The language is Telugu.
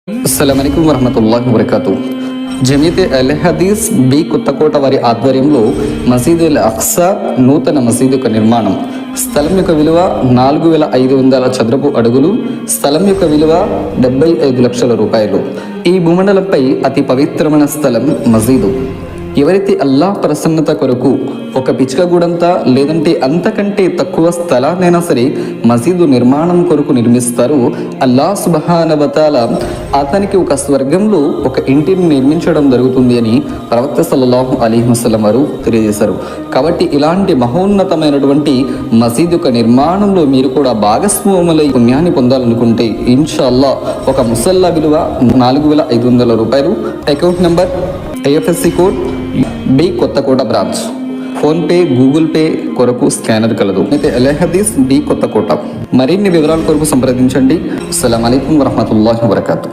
అస్సలాముఅలైకుం వరహమతుల్లాహి వబరకాతు. జమీయతే అల్ హదీస్ బి కొత్తకోట వారి ఆధ్వర్యంలో మసీదుల్ అక్సా నూతన మసీదు యొక్క నిర్మాణం. స్థలం యొక్క విలువ 4,500 చదరపు అడుగులు. స్థలం యొక్క విలువ 75 లక్షల రూపాయలు. ఈ భూమండలంపై అతి పవిత్రమైన స్థలం మసీదు. ఎవరైతే అల్లాహ్ ప్రసన్నత కొరకు ఒక పిచ్కగూడంతా లేదంటే అంతకంటే తక్కువ స్థలాన్నైనా సరే మసీదు నిర్మాణం కొరకు నిర్మిస్తారో అల్లాహ్ సుబ్హానహు వ తఆలా అతనికి ఒక స్వర్గంలో ఒక ఇంటిని నిర్మించడం జరుగుతుంది అని ప్రవక్త సల్లల్లాహు అలైహి వసల్లం వారు తెలియజేశారు. కాబట్టి ఇలాంటి మహోన్నతమైనటువంటి మసీదు యొక్క నిర్మాణంలో మీరు కూడా భాగస్వాములై పుణ్యాన్ని పొందాలనుకుంటే ఇన్షాల్లాహ్ ఒక ముసల్లా విలువ 4,500 రూపాయలు. Account number IFSC code B Kothakota branch. PhonePe Google Pay కొరకు స్కానర్ కలదు. అయితే అల్ హదీస్ బి కొత్తకోట. మరిన్ని వివరాల కొరకు సంప్రదించండి. అస్సలాము అలైకుం వరహమతుల్లాహి వబరకాతు.